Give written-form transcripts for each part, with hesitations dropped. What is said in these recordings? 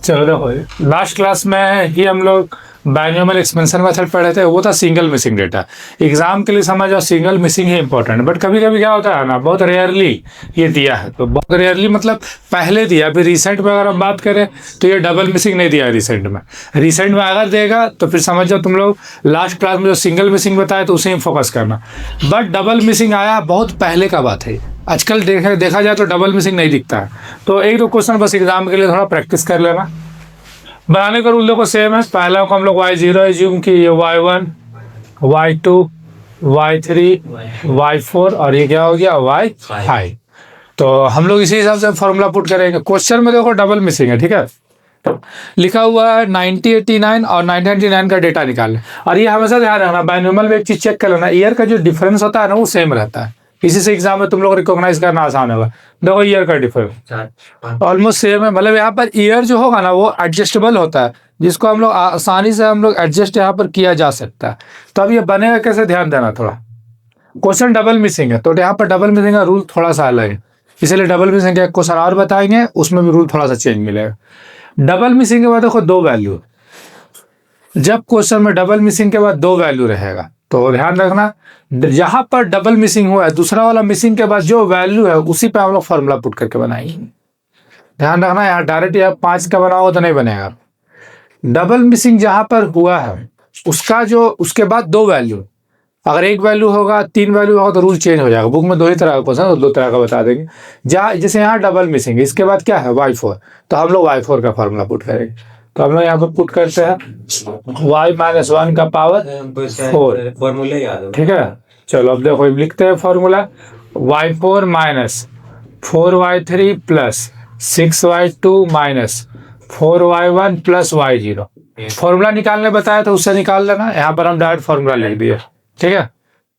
चलो देखो, last class में ही हम लोग बाइनोमियल एक्सपेंशन मेथड पढ़े थे, वो था सिंगल मिसिंग डेटा। एग्जाम के लिए समझ आओ सिंगल मिसिंग ही इंपॉर्टेंट है, बट कभी कभी क्या होता है ना, बहुत रेयरली ये दिया है। तो बहुत रेयरली मतलब पहले दिया, अभी रिसेंट में अगर हम बात करें तो ये डबल मिसिंग नहीं दिया है रिसेंट में। रिसेंट में अगर देगा तो फिर समझ जाओ तुम लोग लास्ट क्लास में जो सिंगल मिसिंग बताया तो उसे ही फोकस करना। बट डबल मिसिंग आया बहुत पहले का बात है, आजकल देखा जाए तो डबल मिसिंग नहीं दिखता है। तो एक दो क्वेश्चन बस एग्जाम के लिए थोड़ा प्रैक्टिस कर लेना। बनाने का रूल देखो सेम है, पहला को हम लोग y0 एज्यूम की, ये y1 y2 y3 y4 और ये क्या हो गया y5। तो हम लोग इसी हिसाब से फॉर्मूला पुट करेंगे। क्वेश्चन में देखो डबल मिसिंग है, ठीक है, लिखा हुआ है 9089 और 1999 का डेटा निकालने। और ये हमेशा ध्यान रखना, बाइनोमियल में एक चीज चेक कर लेना, ईयर का जो डिफरेंस होता है ना वो सेम रहता है, इसी से एग्जाम में तुम लोग रिकॉग्नाइज करना आसान होगा। देखो ईयर का डिफरेंस ऑलमोस्ट सेम है, मतलब यहाँ पर ईयर जो होगा ना वो एडजस्टेबल होता है, जिसको हम लोग आसानी से हम लोग एडजस्ट यहाँ पर किया जा सकता है। तो अब ये बनेगा कैसे, ध्यान देना थोड़ा। क्वेश्चन डबल मिसिंग है तो यहाँ पर डबल मिसिंग का रूल थोड़ा सा अलग है, इसलिए डबल मिसिंग का क्वेश्चन और बताएंगे, उसमें भी रूल थोड़ा सा चेंज मिलेगा। डबल मिसिंग के बाद देखो दो वैल्यू, जब क्वेश्चन में डबल मिसिंग के बाद दो वैल्यू रहेगा तो ध्यान रखना, जहां पर डबल मिसिंग हुआ है दूसरा वाला मिसिंग के बाद जो वैल्यू है उसी पे हम लोग फॉर्मूला पुट करके बनाएंगे। ध्यान रखना, यहाँ डायरेक्ट या 5 का बनाओ तो नहीं बनेगा। डबल मिसिंग जहां पर हुआ है उसका जो उसके बाद दो वैल्यू, अगर एक वैल्यू होगा 3 वैल्यू होगा तो रूल चेंज हो जाएगा। बुक में दो ही तरह का क्वेश्चन तो दो तरह का बता देंगे। जहाँ जैसे यहाँ डबल मिसिंग है, इसके बाद क्या है y4, तो हम लोग y4 का फॉर्मूला पुट करेंगे। तो हम लोग यहाँ पर पुट करते हैं y-1 का पावर 4, फॉर्मूला याद हो, ठीक है। चलो अब देखो लिखते हैं formula, y4 minus 4y3 plus 6y2 minus 4y1 plus y0। Formula निकालने बताया तो उससे निकाल लेना, यहाँ पर हम डायरेक्ट फॉर्मूला लिख दिए, ठीक है,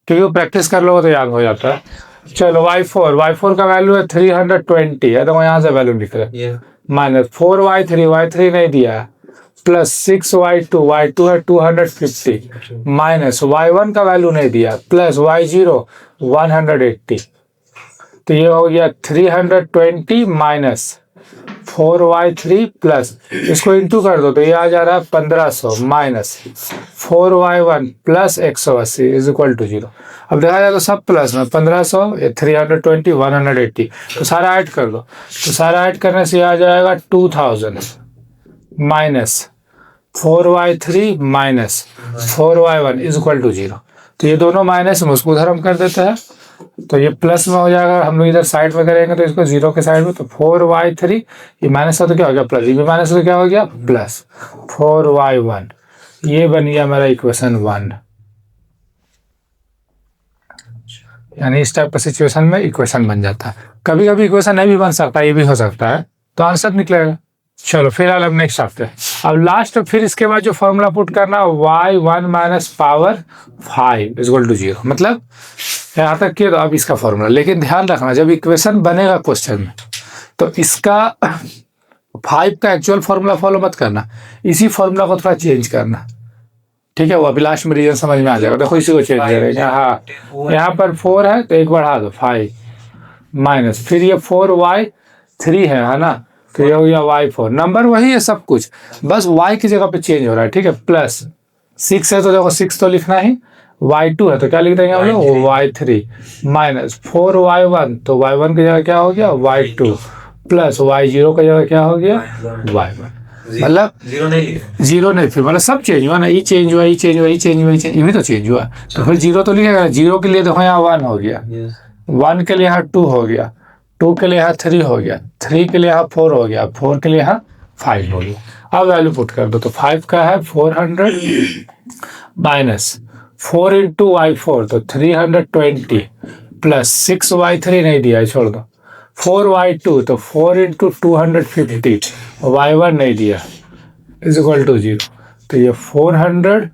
क्योंकि वो प्रैक्टिस कर लो तो याद हो जाता है। चलो y4 का वैल्यू है 320 है, तो यहाँ से वैल्यू लिख रहे हैं, माइनस 4y3 नहीं दिया है, प्लस 6y2 है 250, माइनस y1 का वैल्यू नहीं दिया, प्लस y0 180। तो ये हो गया 320 माइनस 4y3 प्लस, इसको इंटू कर दो तो ये आ जा रहा है 1500 minus 4y1 plus 180 is equal to 0। अब देखा जाए तो सब प्लस में 1500 320 180, तो सारा ऐड कर दो, तो सारा ऐड करने से आ जाएगा 2000 minus 4y3 minus 4y1 is equal to 0। तो ये दोनों माइनस में उसको उधर हम कर देते हैं, तो ये प्लस में हो जाएगा, हम लोग इधर साइड में करेंगे तो इसको 0 के साइड में, तो 4y3 ये माइनस हो तो क्या हो गया प्लस, ये भी माइनस हो तो क्या हो गया प्लस 4y1। ये बन गया मेरा इक्वेशन 1। यानी इस टाइप का सिचुएशन में इक्वेशन बन जाता है। कभी कभी इक्वेशन नहीं भी बन सकता, ये भी हो सकता है, तो आंसर निकलेगा। चलो फिलहाल अब नेक्स्ट आते हैं, अब लास्ट फिर इसके बाद जो फॉर्मूला पुट करना y1 minus power 5 is equal to 0, मतलब यहाँ तक किया तो अब इसका फॉर्मूला। लेकिन ध्यान रखना जब इक्वेशन बनेगा क्वेश्चन में तो इसका 5 का एक्चुअल फॉर्मूला फॉलो मत करना, इसी फॉर्मूला को थोड़ा चेंज करना, ठीक है। वो अभी लास्ट में रीजन समझ में आ जाएगा। देखो इसी को चेंज करेंगे, हाँ यहाँ पर 4 है तो एक बढ़ा दो 5 माइनस, फिर ये 4y3 है ना, तो ये हो गया y4। नंबर वही है सब कुछ, बस y की जगह पे चेंज हो रहा है, ठीक है। प्लस 6 है तो देखो 6 तो लिखना ही, y2 है तो क्या लिख देंगे हम लोग y3 माइनस 4y1, तो y1 की जगह क्या हो गया y2 प्लस y0 की जगह क्या हो गया y1। मतलब जीरो नहीं, फिर मतलब सब चेंज हुआ ना, ये चेंज हुआ, ये चेंज हुआ, ये चेंज हुआ, ये भी तो चेंज हुआ, तो फिर 0 तो लिखेगा। 0 के लिए देखो यहाँ 1 हो गया, 1 के लिए यहाँ 2 हो गया, 2 के लिए यहाँ 3 हो गया, 3 के लिए यहाँ 4 हो गया, 4 के लिए यहाँ 5 हो गया। अब वैल्यू पुट कर दो, तो 5 का है 400 माइनस 4 इंटू y4 तो 320 प्लस 6y3 नहीं दिया है, छोड़ दो, 4y2 तो 4 इंटू 250, y1 नहीं दिया इज इक्वल टू 0। तो ये 400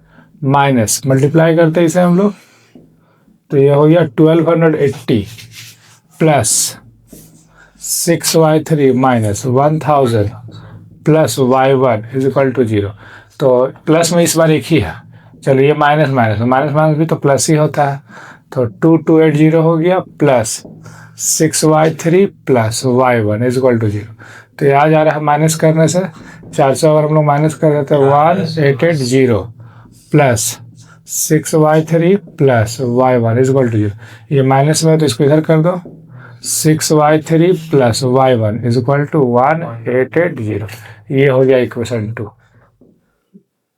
माइनस मल्टीप्लाई करते हैं इसे हम लोग, तो ये हो गया 1280 plus 6y3 minus 1000 plus y1 is equal to 0। तो प्लस में इस बार एक ही है, चलो ये माइनस माइनस भी तो प्लस ही होता है, तो 2280 हो गया plus 6y3 plus y1 is equal to 0। तो यहाँ जा रहा है माइनस करने से 400 अगर हम लोग माइनस कर देते हैं 1880 plus 6y3 plus y1 is equal to 0। ये माइनस में है तो इसको इधर कर दो, 6y3 plus y1 is equal to 1880। ये हो गया इक्वेशन 2।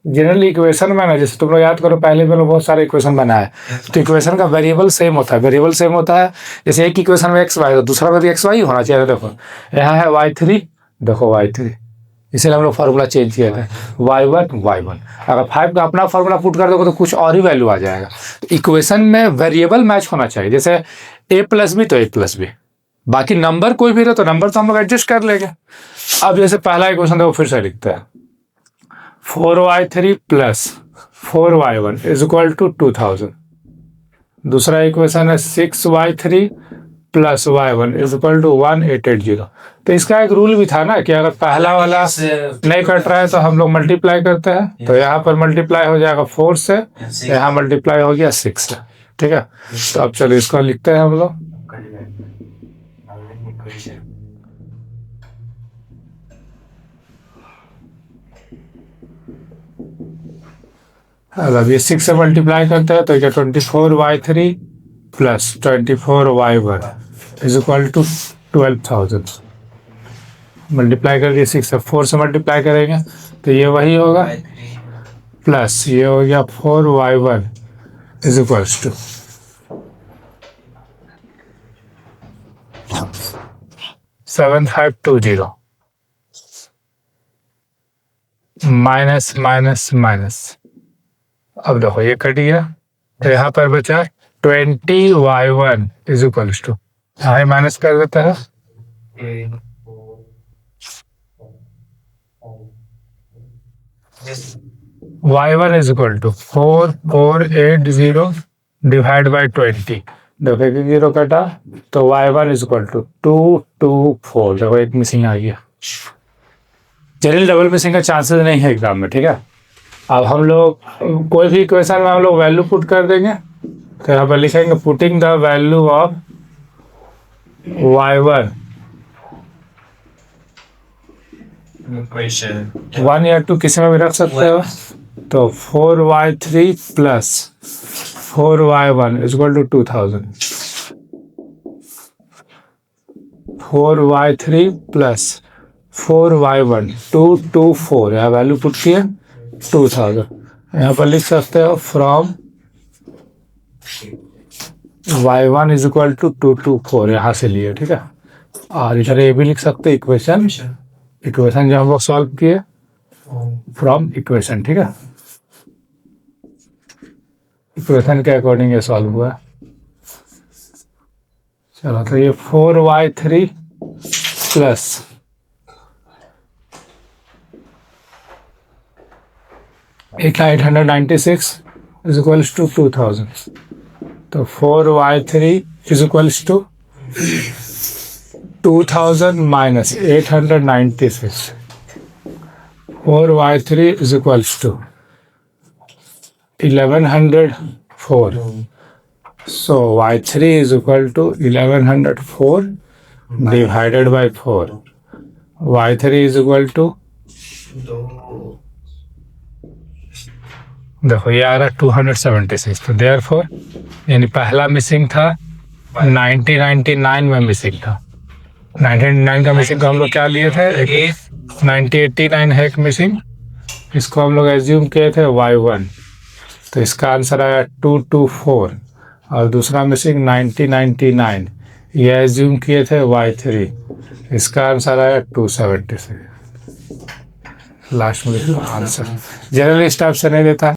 जनरली इक्वेशन में ना, जैसे तुम लोग याद करो पहले भी लोग बहुत सारे इक्वेशन बनाए, तो इक्वेशन का वेरिएबल सेम होता है। वेरिएबल सेम होता है, जैसे एक इक्वेशन में एक्स वाई तो दूसरा में भी एक्स वाई होना चाहिए। देखो यहाँ है y3, देखो y3, इसलिए हम लोग फार्मूला चेंज किया था y1। अगर 5 का अपना फार्मूला पुट कर दोगे तो कुछ और ही वैल्यू आ जाएगा। तो इक्वेशन में वेरिएबल मैच होना चाहिए, जैसे a प्लस बी तो a प्लस बी, बाकी नंबर कोई भी रहे तो नंबर तो हम लोग एडजस्ट कर लेंगे। अब जैसे पहला इक्वेशन देखो फिर से लिखते हैं, 4y3 plus 4y1 is equal to 2000। दूसरा इक्वेशन है 6y3 plus y1 is equal to 1880। तो इसका एक रूल भी था ना कि अगर पहला वाला नहीं कट रहा है तो हम लोग मल्टीप्लाई करते हैं, तो यहाँ पर मल्टीप्लाई हो जाएगा 4 से, यहाँ मल्टीप्लाई हो गया 6 से। ठीक है, तो अब चलो इसको लिखते हैं हम लोग। अब ये 6 से मल्टीप्लाई करते हैं तो क्या 24y3 plus 24y1 is equal to 12,000। Multiply कर दिए 6 से, 4 से मल्टीप्लाई करेंगे तो ये वही होगा, प्लस ये हो गया 4y1 is equal to 7520 minus minus minus. अब देखो ये कट गया तो यहाँ पर बचा 20y1 इज इक्वल टू, यहाँ माइनस कर देता है, y1 is equal to 4480 divide by 20। देखो एक 0 कटा तो y1 इज इक्वल टू 224। देखो एक मिसिंग आ गया। जनरल डबल मिसिंग का चांसेस नहीं है एग्जाम में। ठीक है, अब हम लोग कोई भी इक्वेशन में हम लोग वैल्यू पुट कर देंगे, तो यहाँ पर लिखेंगे putting the value of y1 1 या 2 किसी में भी रख सकते हो, तो 4y3 plus 4y1 is equal to 2000। 4y3 plus 4y1 224, यहाँ वैल्यू पुट किए 2000। यहाँ पर लिख सकते हो from y1 is equal to 224, यहाँ से लिए। ठीक है, और इधर ये भी लिख सकते हैं इक्वेशन जो हम लोग सॉल्व किए फ्रॉम इक्वेशन। ठीक है, इक्वेशन के अकॉर्डिंग ये सॉल्व हुआ। चलो तो ये 4y3 plus 896 is equals to 2000। तो 4y3 is equals to 2000 minus 896। 4y3 is equals to 1104। So y3 is equal to 1104 divided by 4. y3 is equal to, देखो ये आ रहा 276। तो therefore यानी पहला मिसिंग था 1999 में मिसिंग था। 1999 का मिसिंग को हम लोग क्या लिए थे, 1989 है एक मिसिंग, इसको हम लोग एज्यूम किए थे y1, तो इसका आंसर आया 224। और दूसरा मिसिंग 1999, ये एज्यूम किए थे y3, इसका आंसर आया 276। लास्ट में आंसर जनरल स्टाफ से नहीं देता।